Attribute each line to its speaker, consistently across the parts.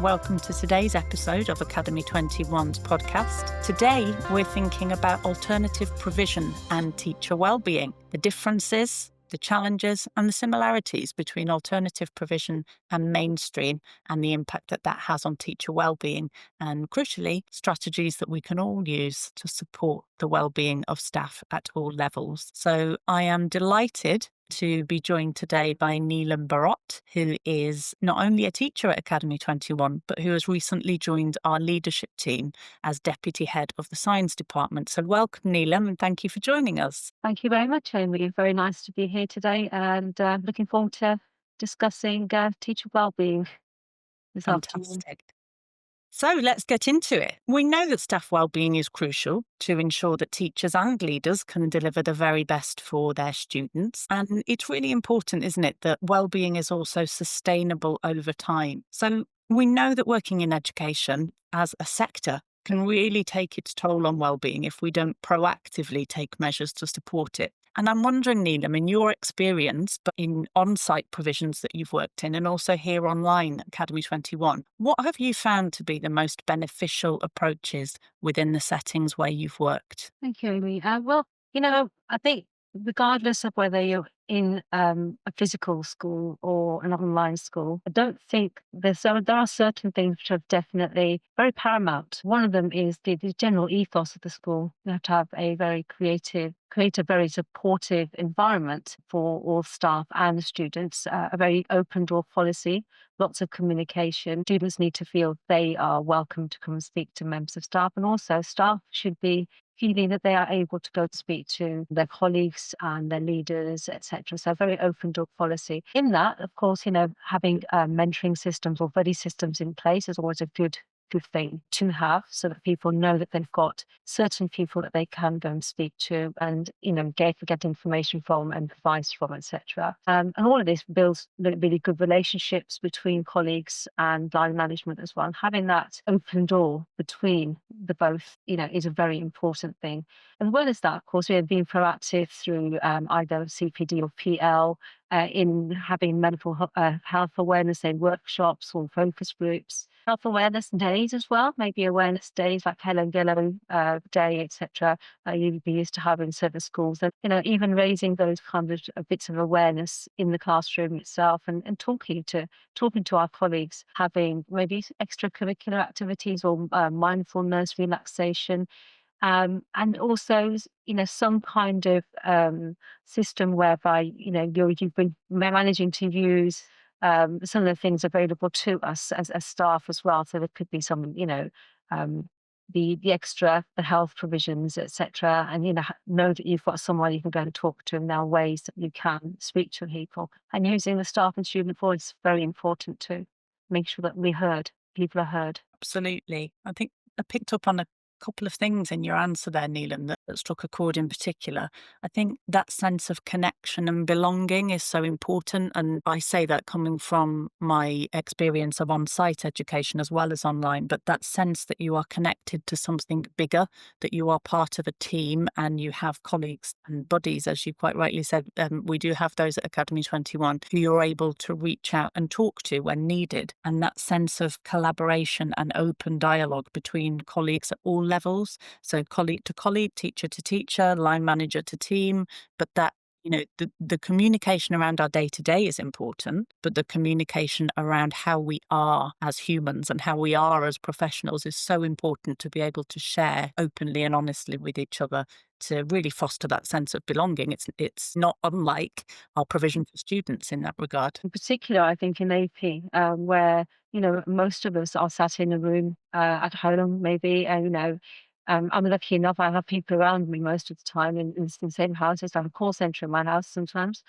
Speaker 1: Welcome to today's episode of Academy21's podcast. Today, we're thinking about alternative provision and teacher wellbeing, the differences, the challenges and the similarities between alternative provision and mainstream, and the impact that that has on teacher wellbeing, and crucially, strategies that we can all use to support the wellbeing of staff at all levels. So I am delighted to be joined today by Neelam Barrotte, who is not only a teacher at Academy21, but who has recently joined our leadership team as Deputy Head of the Science Department. So welcome, Neelam, and thank you for joining us.
Speaker 2: Thank you very much, Amy. Very nice to be here today, and looking forward to discussing teacher wellbeing this afternoon.
Speaker 1: Fantastic. So let's get into it. We know that staff wellbeing is crucial to ensure that teachers and leaders can deliver the very best for their students. And it's really important, isn't it, that wellbeing is also sustainable over time. So we know that working in education as a sector can really take its toll on wellbeing if we don't proactively take measures to support it. And I'm wondering, Neelam, in your experience, but in on-site provisions that you've worked in and also here online at Academy21, what have you found to be the most beneficial approaches within the settings where you've worked?
Speaker 2: Thank you, Amy. I think regardless of whether you're in a physical school or an online school, I don't think there are certain things which are definitely very paramount. One of them is the general ethos of the school. You have to have a very create a very supportive environment for all staff and the students, a very open door policy, lots of communication. Students need to feel they are welcome to come and speak to members of staff, and also staff should be feeling that they are able to go to speak to their colleagues and their leaders, etc. So a very open door policy. In that, of course, having mentoring systems or buddy systems in place is always a good thing to have, so that people know that they've got certain people that they can go and speak to and get information from and advice from, etc. And all of this builds really good relationships between colleagues and line management as well. And having that open door between the both is a very important thing. As well as that, of course, we have been proactive through either CPD or PL in having mental health awareness in workshops or focus groups, health awareness days as well, maybe awareness days like Helen Gillow Day, etc. You'd be used to having in certain schools, and even raising those kind of bits of awareness in the classroom itself, and talking to our colleagues, having maybe extracurricular activities or mindfulness, relaxation. And also, some kind of system whereby, you've been managing to use some of the things available to us as staff as well. So there could be some, the health provisions, etc. And, know that you've got someone you can go and talk to, and there are ways that you can speak to people. And using the staff and student voice is very important too. Make sure that people are heard.
Speaker 1: Absolutely. I think I picked up on a couple of things in your answer there, Neelam, that struck a chord in particular. I think that sense of connection and belonging is so important. And I say that coming from my experience of on-site education as well as online, but that sense that you are connected to something bigger, that you are part of a team and you have colleagues and buddies, as you quite rightly said. We do have those at Academy21 who you're able to reach out and talk to when needed. And that sense of collaboration and open dialogue between colleagues at all levels, so colleague to colleague, teacher to teacher, line manager to team, but that the communication around our day-to-day is important, but the communication around how we are as humans and how we are as professionals is so important, to be able to share openly and honestly with each other to really foster that sense of belonging. It's not unlike our provision for students in that regard.
Speaker 2: In particular, I think in AP, where most of us are sat in a room at home, maybe, and I'm lucky enough, I have people around me most of the time in the same houses. I have a call centre in my house sometimes.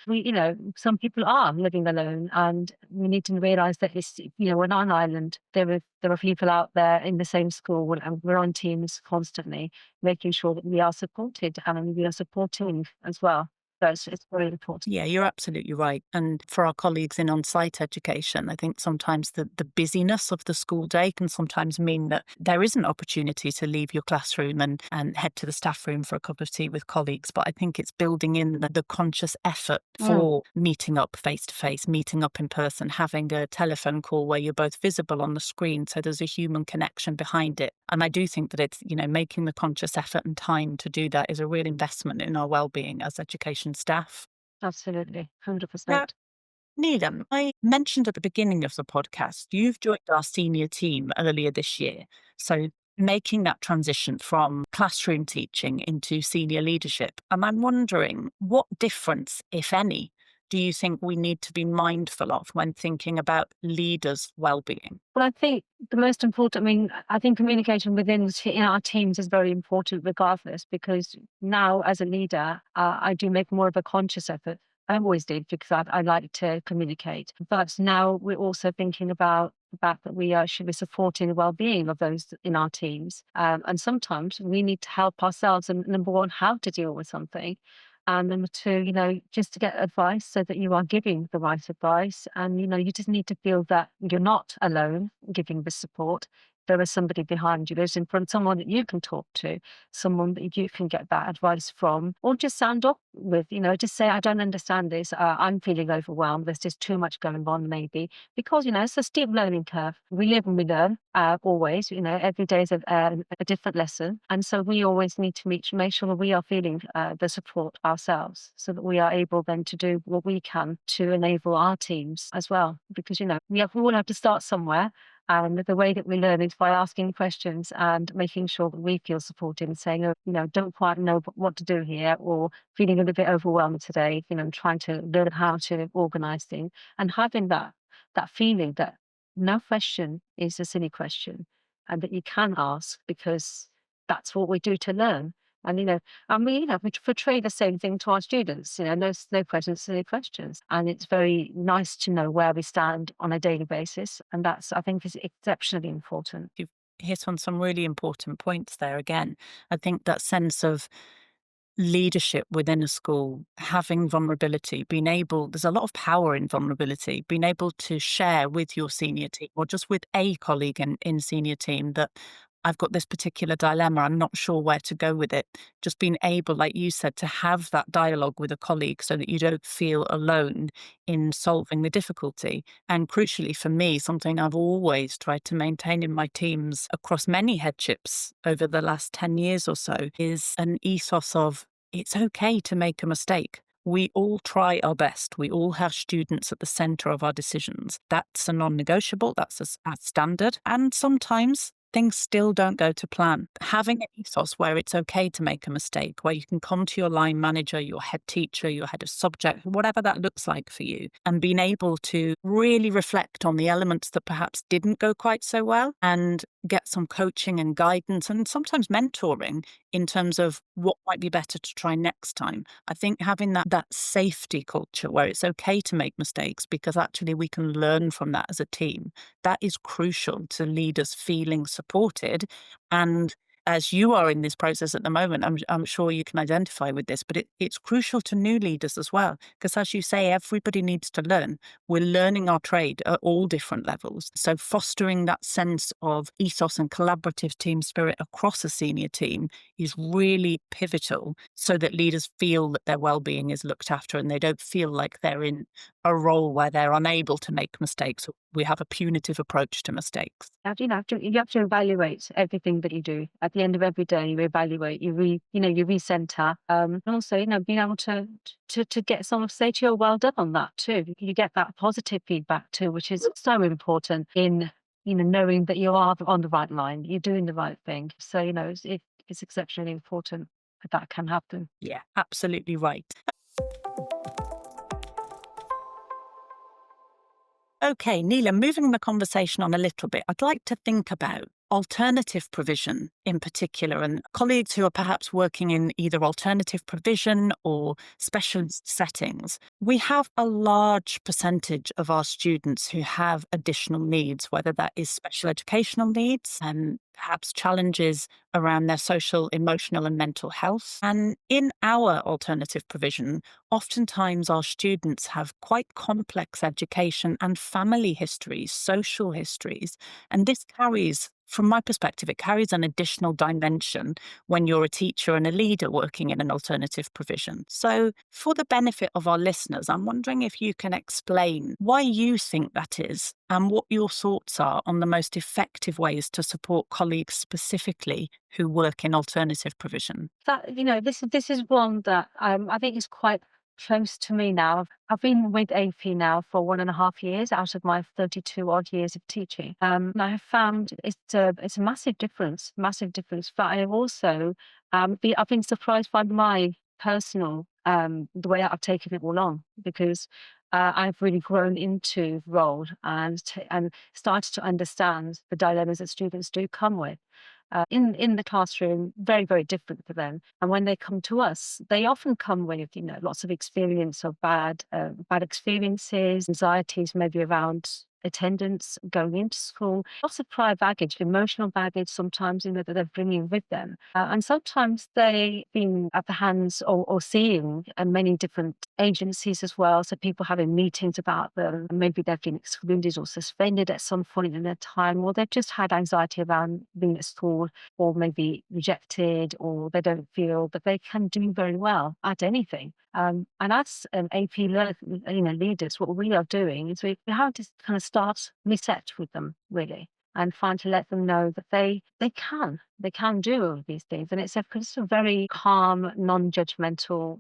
Speaker 2: Some people are living alone, and we need to realise that we're not an island. There are people out there in the same school, and we're on teams constantly, making sure that we are supported and we are supporting as well. So it's very important.
Speaker 1: Yeah, you're absolutely right. And for our colleagues in on-site education, I think sometimes the busyness of the school day can sometimes mean that there is an opportunity to leave your classroom and head to the staff room for a cup of tea with colleagues. But I think it's building in the conscious effort
Speaker 2: Mm,
Speaker 1: for meeting up face to face, meeting up in person, having a telephone call where you're both visible on the screen. So there's a human connection behind it. And I do think that it's, making the conscious effort and time to do that is a real investment in our well-being as education staff.
Speaker 2: absolutely,
Speaker 1: Now,
Speaker 2: 100%.
Speaker 1: Neelam, I mentioned at the beginning of the podcast, you've joined our senior team earlier this year. So, making that transition from classroom teaching into senior leadership. And I'm wondering what difference, if any, do you think we need to be mindful of when thinking about leaders' well-being?
Speaker 2: Well, I think the most important, I mean, I think communication within in our teams is very important regardless, because now as a leader, I do make more of a conscious effort. I always did because I like to communicate. But now we're also thinking about the fact that we should be supporting the well-being of those in our teams. And sometimes we need to help ourselves, and number one, how to deal with something. And number two, just to get advice so that you are giving the right advice. And, you just need to feel that you're not alone giving the support. There is somebody behind you. There's in front someone that you can talk to, someone that you can get that advice from, or just stand up with, just say, I don't understand this. I'm feeling overwhelmed. There's just too much going on, maybe. Because, it's a steep learning curve. We live and we learn always, every day is a different lesson. And so we always need to make sure that we are feeling the support ourselves so that we are able then to do what we can to enable our teams as well. Because, we all have to start somewhere. And the way that we learn is by asking questions and making sure that we feel supported and saying, oh, don't quite know what to do here, or feeling a little bit overwhelmed today, trying to learn how to organize things, and having that feeling that no question is a silly question and that you can ask because that's what we do to learn. And we portray the same thing to our students. No questions, silly questions. And it's very nice to know where we stand on a daily basis. And I think, is exceptionally important.
Speaker 1: You've hit on some really important points there again. I think that sense of leadership within a school, having vulnerability, being able, there's a lot of power in vulnerability, being able to share with your senior team or just with a colleague in senior team that I've got this particular dilemma, I'm not sure where to go with it. Just being able, like you said, to have that dialogue with a colleague so that you don't feel alone in solving the difficulty. And crucially for me, something I've always tried to maintain in my teams across many headships over the last 10 years or so is an ethos of it's okay to make a mistake. We all try our best. We all have students at the centre of our decisions. That's a non-negotiable. That's a standard. And sometimes things still don't go to plan. Having an ethos where it's okay to make a mistake, where you can come to your line manager, your head teacher, your head of subject, whatever that looks like for you, and being able to really reflect on the elements that perhaps didn't go quite so well and get some coaching and guidance and sometimes mentoring in terms of what might be better to try next time. I think having that safety culture where it's okay to make mistakes because actually we can learn from that as a team, that is crucial to leaders feeling supported. And as you are in this process at the moment, I'm sure you can identify with this, but it's crucial to new leaders as well. Because as you say, everybody needs to learn. We're learning our trade at all different levels. So fostering that sense of ethos and collaborative team spirit across a senior team is really pivotal so that leaders feel that their well-being is looked after and they don't feel like they're in a role where they're unable to make mistakes. We have a punitive approach to mistakes.
Speaker 2: You have to evaluate everything that you do. At the end of every day, you evaluate, you recenter. And also, being able to get someone to say to you, well done on that too. You get that positive feedback too, which is so important in, knowing that you are on the right line, you're doing the right thing. So, it's exceptionally important that can happen.
Speaker 1: Yeah, absolutely right. Okay, Neelam, moving the conversation on a little bit, I'd like to think about alternative provision in particular, and colleagues who are perhaps working in either alternative provision or specialist settings, we have a large percentage of our students who have additional needs, whether that is special educational needs and perhaps challenges around their social, emotional, and mental health. And in our alternative provision, oftentimes our students have quite complex education and family histories, social histories. And this carries, from my perspective, it carries an additional dimension when you're a teacher and a leader working in an alternative provision. So, for the benefit of our listeners, I'm wondering if you can explain why you think that is and what your thoughts are on the most effective ways to support colleagues specifically who work in alternative provision.
Speaker 2: That this is one that I think is quite close to me now. I've been with AP now for 1.5 years out of my 32 odd years of teaching. And I have found it's a massive difference. But I have also I've been surprised by my personal the way I've taken it all on, because I've really grown into role and started to understand the dilemmas that students do come with in the classroom, very, very different for them. And when they come to us, they often come with, lots of experience of bad experiences, anxieties maybe around attendance, going into school, lots of prior baggage, emotional baggage sometimes, that they're bringing with them. And sometimes they've been at the hands or seeing many different agencies as well. So people having meetings about them, and maybe they've been excluded or suspended at some point in their time, or they've just had anxiety around being at school, or maybe rejected, or they don't feel that they can do very well at anything. And as AP leaders, what we are doing is we have to kind of start reset with them really, and trying to let them know that they can do all of these things, and it's a very calm, non-judgmental.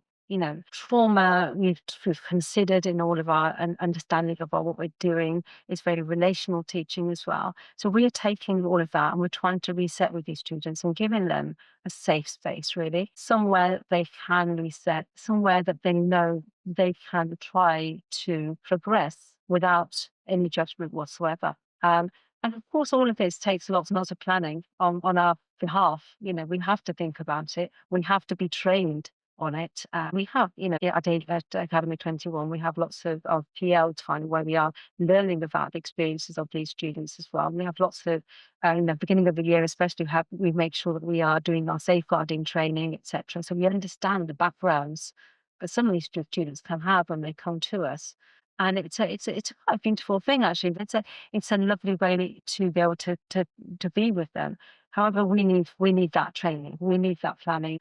Speaker 2: Trauma we've considered in all of our understanding of what we're doing is very relational teaching as well. So we are taking all of that and we're trying to reset with these students and giving them a safe space, really, somewhere they can reset, somewhere that they know they can try to progress without any judgment whatsoever. And of course, all of this takes lots and lots of planning on our behalf. We have to think about it. We have to be trained on it. We have, at Academy21, we have lots of PL time where we are learning about the experiences of these students as well. And we have lots of, in the beginning of the year especially, we make sure that we are doing our safeguarding training, etc. So we understand the backgrounds that some of these students can have when they come to us. And it's a quite beautiful thing actually. It's a lovely way to be able to be with them. However, we need that training. We need that planning.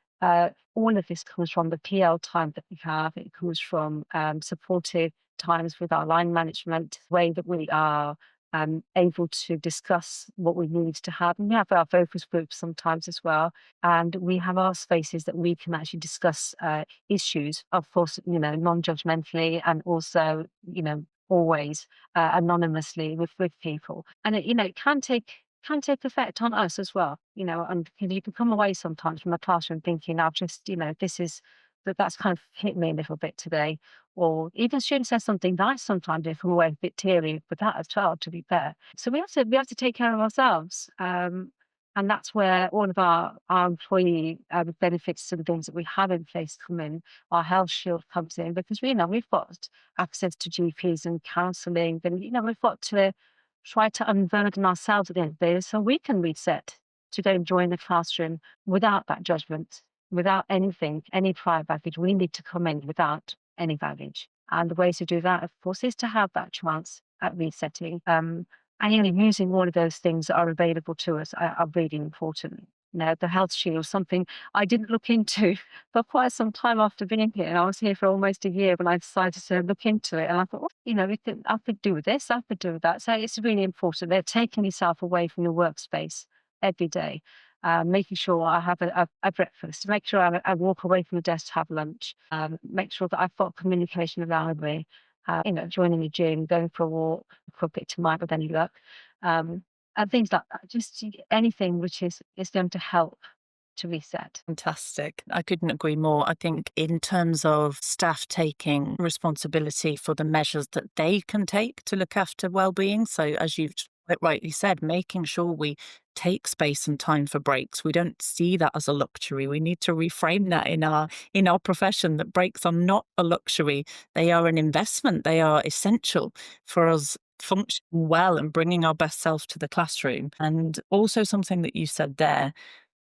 Speaker 2: All of this comes from the PL time that we have. It comes from supportive times with our line management, way that we are able to discuss what we need to have. And we have our focus groups sometimes as well. And we have our spaces that we can actually discuss issues, of course, non-judgmentally, and also, always anonymously with people. And it can take effect on us as well, and you can come away sometimes from a classroom thinking, I've just, that's kind of hit me a little bit today. Or even students say something nice sometimes, they come away a bit teary with that as well, to be fair. So we have to take care of ourselves. And that's where all of our employee benefits and things that we have in place come in. Our health shield comes in because we've got access to GPs and counselling, and we've got to try to unburden ourselves at the end of the day so we can reset to go and join the classroom without that judgment, without anything, any prior baggage. We need to come in without any baggage. And the way to do that, of course, is to have that chance at resetting. And using all of those things that are available to us are really important. The health shield, something I didn't look into for quite some time after being here. And I was here for almost a year when I decided to look into it. And I thought, I could do this, I could do that. So it's really important. They're taking yourself away from your workspace every day, making sure I have a breakfast, make sure I walk away from the desk to have lunch, make sure that I've got communication around me, joining the gym, going for a walk, for a bit to mind with any luck. And things like that, just anything which is going to help to reset.
Speaker 1: Fantastic. I couldn't agree more. I think in terms of staff taking responsibility for the measures that they can take to look after well-being. So as you've quite rightly said, making sure we take space and time for breaks. We don't see that as a luxury. We need to reframe that in our profession, that breaks are not a luxury. They are an investment. They are essential for us functioning well and bringing our best self to the classroom. And also something that you said there,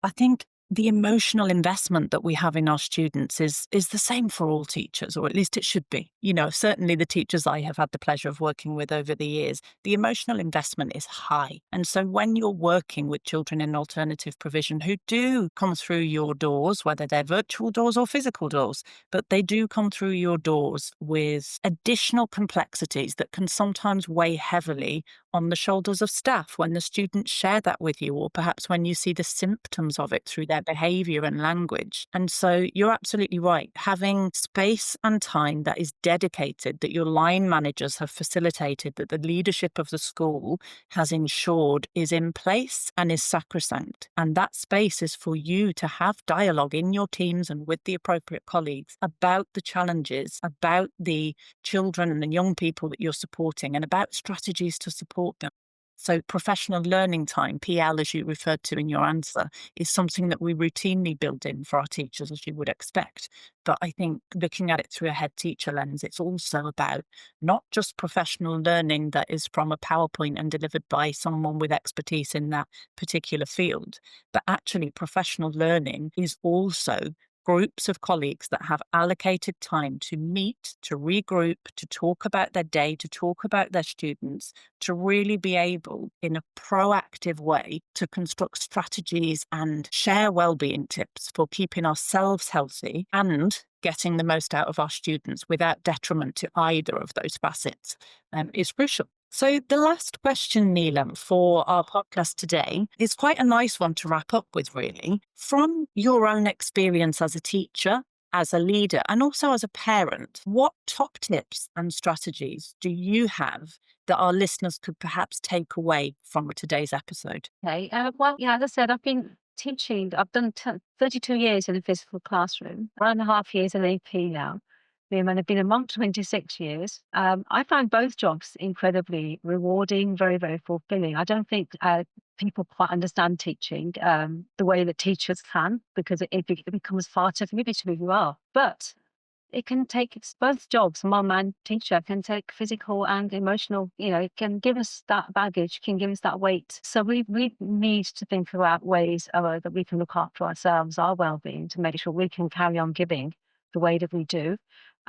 Speaker 1: I think the emotional investment that we have in our students is the same for all teachers, or at least it should be. You know, certainly the teachers I have had the pleasure of working with over the years, the emotional investment is high. And so when you're working with children in alternative provision who do come through your doors, whether they're virtual doors or physical doors, but they do come through your doors with additional complexities that can sometimes weigh heavily on the shoulders of staff when the students share that with you, or perhaps when you see the symptoms of it through their behaviour and language. And so you're absolutely right. Having space and time that is dedicated, that your line managers have facilitated, that the leadership of the school has ensured is in place and is sacrosanct. And that space is for you to have dialogue in your teams and with the appropriate colleagues about the challenges, about the children and the young people that you're supporting, and about strategies to support them. So professional learning time, PL, as you referred to in your answer, is something that we routinely build in for our teachers, as you would expect. But I think looking at it through a head teacher lens, it's also about not just professional learning that is from a PowerPoint and delivered by someone with expertise in that particular field, but actually professional learning is also groups of colleagues that have allocated time to meet, to regroup, to talk about their day, to talk about their students, to really be able, in a proactive way, to construct strategies and share wellbeing tips for keeping ourselves healthy and getting the most out of our students without detriment to either of those facets is crucial. So the last question, Neelam, for our podcast today is quite a nice one to wrap up with, really. From your own experience as a teacher, as a leader, and also as a parent, what top tips and strategies do you have that our listeners could perhaps take away from today's episode?
Speaker 2: Okay. Well, yeah, as I said, I've been teaching, I've done 32 years in a physical classroom, 1.5 years in AP now. And I've been a monk 26 years. I find both jobs incredibly rewarding, very, very fulfilling. I don't think people quite understand teaching the way that teachers can, because it becomes far too familiar to who you are. But it can take, it's both jobs, mum and teacher, can take physical and emotional, it can give us that baggage, can give us that weight. So we need to think about ways that we can look after ourselves, our well-being, to make sure we can carry on giving the way that we do.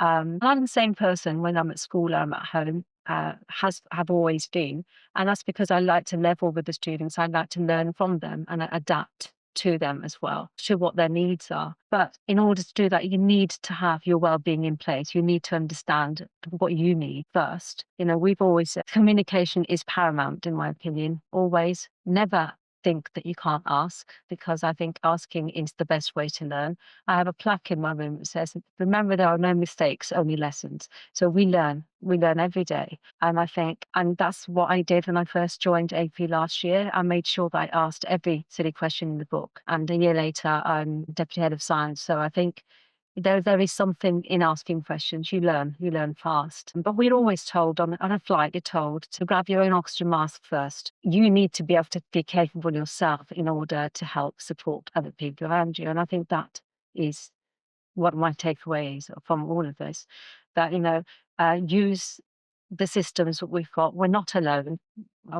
Speaker 2: I'm the same person when I'm at school, I'm at home, have always been. And that's because I like to level with the students. I like to learn from them and adapt to them as well, to what their needs are. But in order to do that, you need to have your well-being in place. You need to understand what you need first. We've always said communication is paramount, in my opinion, always. Never think that you can't ask, because I think asking is the best way to learn. I have a plaque in my room that says, remember, there are no mistakes, only lessons. So we learn every day. And I think, and that's what I did when I first joined AP last year. I made sure that I asked every silly question in the book. And a year later, I'm deputy head of science. So I think there is something in asking questions. You learn fast. But we're always told on a flight, you're told to grab your own oxygen mask first. You need to be able to be capable yourself in order to help support other people around you. And I think that is what my takeaway is from all of this, that, use the systems that we've got. We're not alone.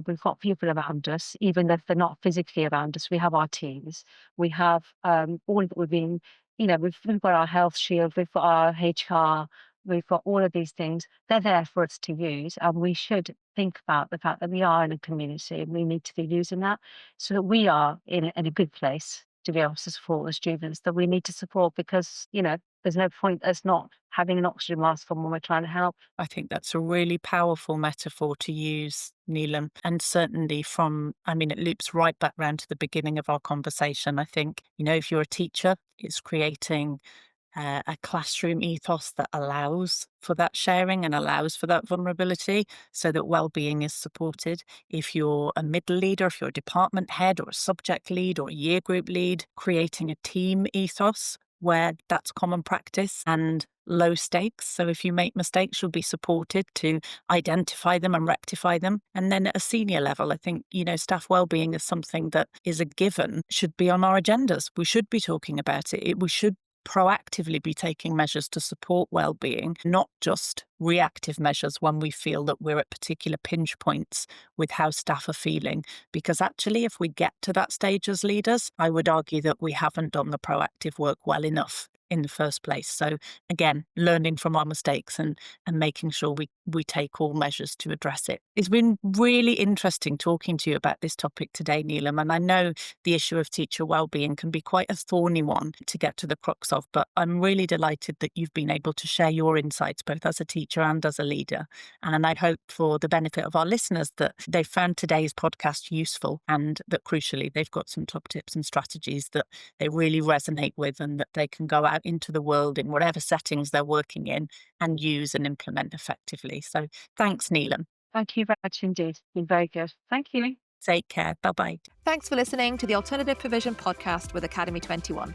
Speaker 2: We've got people around us, even if they're not physically around us. We have our teams. We have all that we've been, we've got our health shield, we've got our HR, we've got all of these things. They're there for us to use. And we should think about the fact that we are in a community and we need to be using that so that we are in a good place to be able to support the students that we need to support, because, there's no point us not having an oxygen mask on when we're trying to help.
Speaker 1: I think that's a really powerful metaphor to use, Neelam. And certainly it loops right back round to the beginning of our conversation. I think, if you're a teacher, it's creating a classroom ethos that allows for that sharing and allows for that vulnerability so that well-being is supported. If you're a middle leader, if you're a department head or a subject lead or a year group lead, creating a team ethos where that's common practice and low stakes. So if you make mistakes, you'll be supported to identify them and rectify them. And then at a senior level, I think, staff wellbeing is something that is a given, should be on our agendas. We should be talking about it. We should proactively be taking measures to support well-being, not just reactive measures when we feel that we're at particular pinch points with how staff are feeling. Because actually, if we get to that stage as leaders, I would argue that we haven't done the proactive work well enough in the first place. So again, learning from our mistakes and making sure we take all measures to address it. It's been really interesting talking to you about this topic today, Neelam, and I know the issue of teacher wellbeing can be quite a thorny one to get to the crux of, but I'm really delighted that you've been able to share your insights both as a teacher and as a leader. And I hope, for the benefit of our listeners, that they found today's podcast useful, and that crucially they've got some top tips and strategies that they really resonate with, and that they can go out into the world in whatever settings they're working in and use and implement effectively. So thanks, Neelam.
Speaker 2: Thank you very much indeed. It's been very good. Thank you.
Speaker 1: Take care. Bye-bye.
Speaker 3: Thanks for listening to the Alternative Provision podcast with Academy21.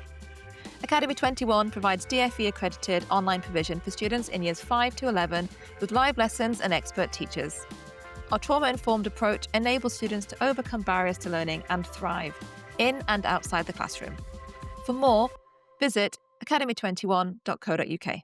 Speaker 3: Academy21 provides DFE accredited online provision for students in years 5 to 11 with live lessons and expert teachers. Our trauma-informed approach enables students to overcome barriers to learning and thrive in and outside the classroom. For more, visit academy21.co.uk.